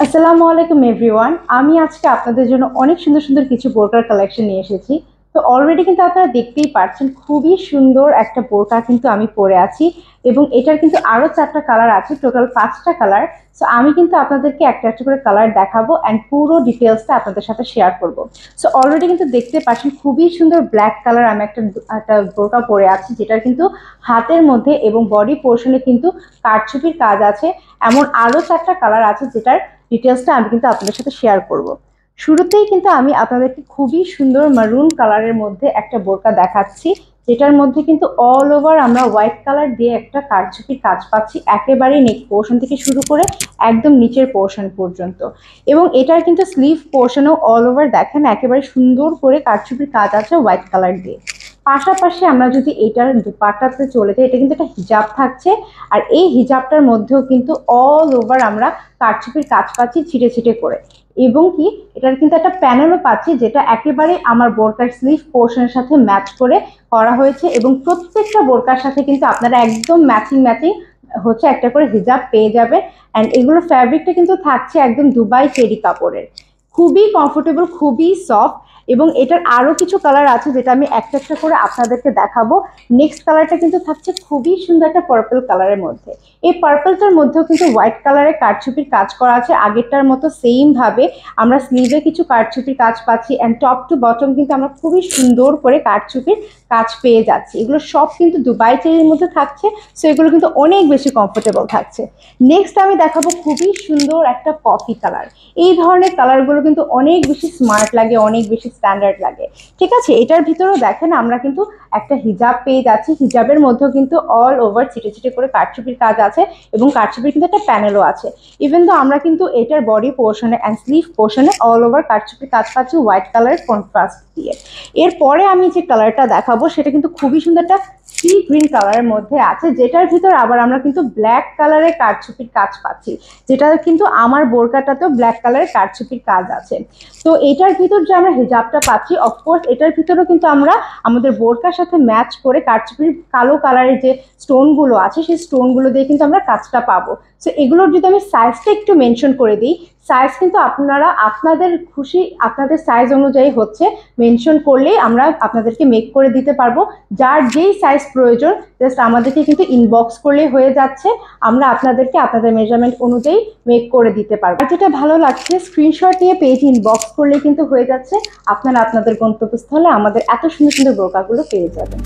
আসসালামু আলাইকুম এভরিওয়ান। আমি আজকে আপনাদের জন্য অনেক সুন্দর সুন্দর কিছু বোরকার কালেকশন নিয়ে এসেছি। তো অলরেডি কিন্তু আপনারা দেখতেই পাচ্ছেন খুবই সুন্দর একটা বোরকা কিন্তু আমি পরে আছি, এবং এটার কিন্তু আরো 4টা কালার আছে, টোটাল 5টা কালার। সো আমি কিন্তু আপনাদেরকে একটা একটা করে কালার দেখাবো অ্যান্ড পুরো ডিটেলসটা আপনাদের সাথে শেয়ার করব। সো অলরেডি কিন্তু দেখতে পাচ্ছেন খুবই সুন্দর ব্ল্যাক কালার আমি একটা একটা বোরকা পরে আছি, যেটার কিন্তু হাতের মধ্যে এবং বডি পোর্শনে কিন্তু কারচুপির কাজ আছে। এমন আরো 4টা কালার আছে, যেটার ডিটেলসটা আমি কিন্তু আপনাদের সাথে শেয়ার করব। শুরুতেই কিন্তু আমি আপনাদেরকে খুবই সুন্দর মারুন কালারের মধ্যে একটা বোরকা দেখাচ্ছি, যেটার মধ্যে কিন্তু অল ওভার আমরা হোয়াইট কালার দিয়ে একটা কারচুপির কাজ পাচ্ছি, একেবারে নেক পোর্শন থেকে শুরু করে একদম নিচের পোর্শন পর্যন্ত। এবং এটার কিন্তু স্লিভ পোর্শনও অল ওভার দেখেন একেবারে সুন্দর করে কারচুপির কাজ আছে হোয়াইট কালার দিয়ে। পাশাপাশি আমরা যদি এটার দুপাট্টাতে চলে যাই, এটা কিন্তু একটা হিজাব থাকছে, আর এই হিজাবটার মধ্যেও কিন্তু অল ওভার আমরা কারচুপির কাজ পাচ্ছি ছিটে ছিটে করে। এবং কি এটার কিন্তু একটা প্যানেলও পাচ্ছি, যেটা একেবারে আমার বোরকার স্লিভ পোর্শনের সাথে ম্যাচ করে করা হয়েছে, এবং প্রত্যেকটা বোরকার সাথে কিন্তু আপনারা একদম ম্যাচিং ম্যাচিং হচ্ছে একটা করে হিজাব পেয়ে যাবে। অ্যান্ড এগুলো ফ্যাব্রিকটা কিন্তু থাকছে একদম দুবাই চেরি কাপড়ের, খুবই কমফোর্টেবল, খুবই সফট। এবং এটার আরো কিছু কালার আছে, যেটা আমি একটা একটা করে আপনাদেরকে দেখাবো। নেক্সট কালারটা কিন্তু থাকছে খুবই সুন্দর একটা পার্পল কালারের মধ্যে। এই পার্পলটার মধ্যেও কিন্তু হোয়াইট কালারের কারচুপির কাজ করা আছে আগেরটার মতো সেম ভাবে। আমরা স্লিভে কিছু কারচুপির কাজ পাচ্ছি, অ্যান্ড টপ টু বটম কিন্তু আমরা খুবই সুন্দর করে কারচুপির কাজ পেয়ে যাচ্ছি। এগুলো সব কিন্তু দুবাই চেরির মধ্যে থাকছে, সো এগুলো কিন্তু অনেক বেশি কমফোর্টেবল থাকছে। নেক্সট আমি দেখাবো খুবই সুন্দর একটা কফি কালার। এই ধরনের কালারগুলো কিন্তু অনেক বেশি স্মার্ট লাগে, অনেক বেশি স্ট্যান্ডার্ড লাগে। ঠিক আছে, এটার ভিতরেও দেখেন আমরা কিন্তু একটা হিজাব পেয়ে যাচ্ছি, হিজাবের মধ্যেও কিন্তু অল ওভার ছিটে ছিটে করে কারচুপির কাজ আছে, এবং কারচুপির কিন্তু একটা প্যানেলও আছে। ইভেন তো আমরা কিন্তু এটার বডি পোর্শনে অ্যান্ড স্লিভ পোর্শনে অল ওভার কারচুপির কাজ পাচ্ছি হোয়াইট কালারের কন্ট্রাস্ট দিয়ে। এরপরে আমি যে কালারটা দেখাবো সেটা কিন্তু খুবই সুন্দর একটা সি গ্রিন কালারের মধ্যে আছে, যেটার ভিতর আবার আমরা কিন্তু ব্ল্যাক কালারের কারচুপির কাজ পাচ্ছি, যেটা কিন্তু আমার বোরকাটাতেও ব্ল্যাক কালারের কারচুপির কাজ আছে। তো এটার ভিতর যে আমরা হিজাবটা পাচ্ছি, অফকোর্স এটার ভিতরেও কিন্তু আমরা আমাদের বোরকার সাথে ম্যাচ করে কারচুপির কালো কালারের যে স্টোনগুলো আছে সেই স্টোনগুলো দিয়ে কিন্তু আমরা কাজটা পাবো। সো এগুলোর যদি আমি সাইজটা একটু মেনশন করে দিই, সাইজ কিন্তু আপনারা আপনাদের খুশি আপনাদের সাইজ অনুযায়ী হচ্ছে মেনশন করলেই আমরা আপনাদেরকে মেক করে দিতে পারবো। যার যেই সাইজ প্রয়োজন জাস্ট আমাদেরকে কিন্তু ইনবক্স করলেই হয়ে যাচ্ছে, আমরা আপনাদেরকে আপনাদের মেজারমেন্ট অনুযায়ী মেক করে দিতে পারবো। আর যেটা ভালো লাগছে, স্ক্রিনশট নিয়ে পেজ ইনবক্স করলে কিন্তু হয়ে যাচ্ছে, আপনারা আপনাদের গন্তব্যস্থলে আমাদের এত সুন্দর সুন্দর বোরকাগুলো পেয়ে যাবেন।